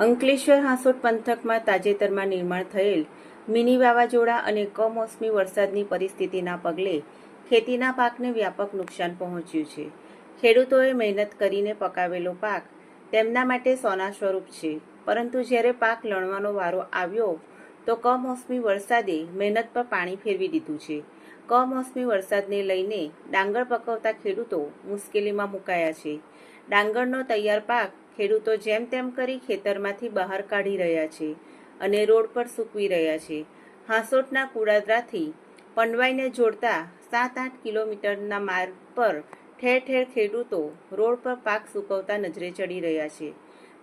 અંકલેશ્વર હાંસોટ પંથકમાં તાજેતરમાં નિર્માણ થયેલ મિની વાવાઝોડા અને કમોસમી વરસાદની પરિસ્થિતિના પગલે ખેતીના પાકને વ્યાપક નુકસાન પહોંચ્યું છે. ખેડૂતોએ મહેનત કરીને પકાવેલો પાક તેમના માટે સોના સ્વરૂપ છે, પરંતુ જ્યારે પાક લણવાનો વારો આવ્યો તો કમોસમી વરસાદે મહેનત પર પાણી ફેરવી દીધું છે. કમોસમી વરસાદને લઈને ડાંગર પકવતા ખેડૂતો મુશ્કેલીમાં મુકાયા છે. ડાંગરનો તૈયાર પાક ખેડૂતો જેમ તેમ કરી ખેતરમાંથી બહાર કાઢી રહ્યા છે અને રોડ પર સૂકવી રહ્યા છે. હાંસોટના કુડાદરાથી પંડવાઈને જોડતા 7-8 કિલોમીટરના માર્ગ પર ઠેર ઠેર ખેડૂતો રોડ પર પાક સૂકવતા નજરે ચડી રહ્યા છે.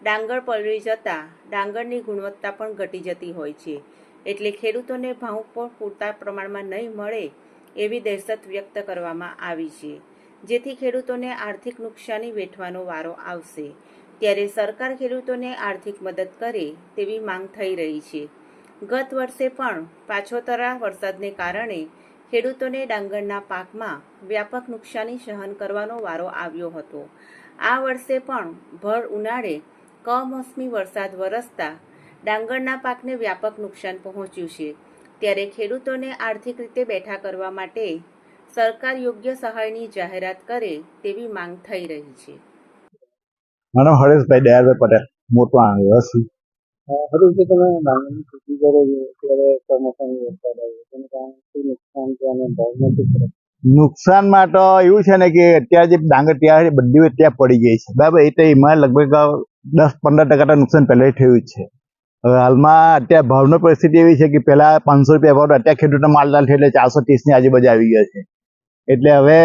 ડાંગર પલળી જતા ડાંગરની ગુણવત્તા પણ ઘટી જતી હોય છે, એટલે ખેડૂતોને ભાવ પણ પૂરતા પ્રમાણમાં નહીં મળે એવી દહેશત વ્યક્ત કરવામાં આવી છે, જેથી ખેડૂતોને આર્થિક નુકસાની વેઠવાનો વારો આવશે. ત્યારે સરકાર ખેડૂતોને આર્થિક મદદ કરે તેવી માંગ થઈ રહી છે. ગત વર્ષે પણ પાછોતરા વરસાદને કારણે ખેડૂતોને ડાંગરના પાકમાં વ્યાપક નુકસાની સહન કરવાનો વારો આવ્યો હતો. આ વર્ષે પણ ભર ઉનાળે કમોસમી વરસાદ વરસતા ડાંગરના પાકને વ્યાપક નુકસાન પહોંચ્યું છે. ત્યારે ખેડૂતોને આર્થિક રીતે બેઠા કરવા માટે સરકાર યોગ્ય સહાયની જાહેરાત કરે તેવી માંગ થઈ રહી છે. મારો હરેશભાઈ દયાળભાઈ પટેલ, મોટો આંગળસી. હરેશભાઈ, તમે ડાંગરની ખેતી કરો છો ત્યારે કમોસમી વરસાદ આવ્યો, તેને કારણે શું નુકસાન છે અને ભાવમાં શું ફરક? નુકસાનમાં તો એવું છે ને કે અત્યારે જે ડાંગર ત્યાં બધી ત્યાં પડી ગઈ છે, બરાબર. એટલે એમાં લગભગ 10-15% તો નુકસાન પહેલાં થયું જ છે. હવે હાલમાં અત્યારે ભાવની પરિસ્થિતિ એવી છે કે પહેલાં 500 રૂપિયા ભાવ, અત્યારે ખેડૂતનો માલદાર થયો એટલે 430 ની આજુબાજુ આવી ગયો છે. એટલે હવે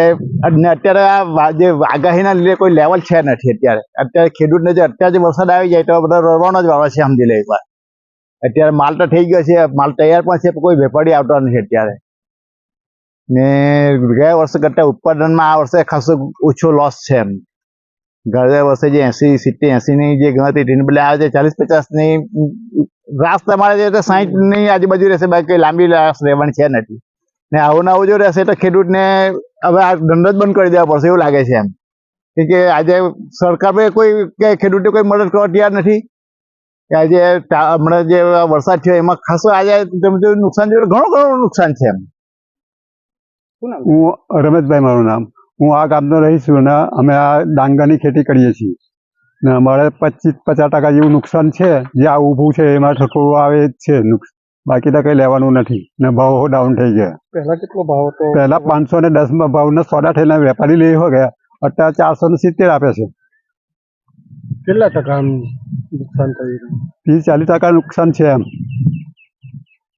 અત્યારે આ જે આગાહીના લીધે કોઈ લેવલ છે નથી. અત્યારે ખેડૂતને જો અત્યારે જે વરસાદ આવી જાય તો બધા રડવાનો જ વારો છે, સમજી લે એકવાર. અત્યારે માલ તો થઈ ગયો છે, માલ તૈયાર પણ છે, કોઈ વેપારી આવતો નથી અત્યારે. ને ગયા વર્ષે કરતાં ઉત્પાદનમાં આ વર્ષે ખાસો ઓછો લોસ છે. એમ ગયા વર્ષે જે 80-70-80 ની જે ગણતરી તેને બદલે આવે છે 40-50 ની રાસ તમારે જે 60 ની આજુબાજુ રહેશે, બાકી લાંબી રાસ રહેવાની છે નથી. ને આવું ને આવું જો રહેશે તો ખેડૂતને હવે આ ધંધો જ બંધ કરી દેવા પડશે એવું લાગે છે. એમ કે આજે સરકાર કોઈ ખેડૂતે કોઈ મદદ કરવા તૈયાર નથી. આજે હમણાં જે વરસાદ થયો એમાં ખાસું આજે નુકસાન જોયું, ઘણું નુકસાન છે. એમ હું રમેશભાઈ મારું નામ, હું આ ગામનો રહીશું અને અમે આ ડાંગરની ખેતી કરીએ છીએ ને અમારે 25-50% જેવું નુકસાન છે. જે આ ઊભું છે એમાં થોડું આવે જ છે, બાકી તો કંઈ લેવાનું નથી ને ભાવ ડાઉન થઈ ગયા. પહેલા કેટલો ભાવ હતો? પહેલા 510 ભાવના સોદા થઈને વેપારી લઈ હો ગયા, અત્યારે 470 આપે છે. કેટલા ટકા નુકસાન થયું? 30-40% નુકસાન છે. એમ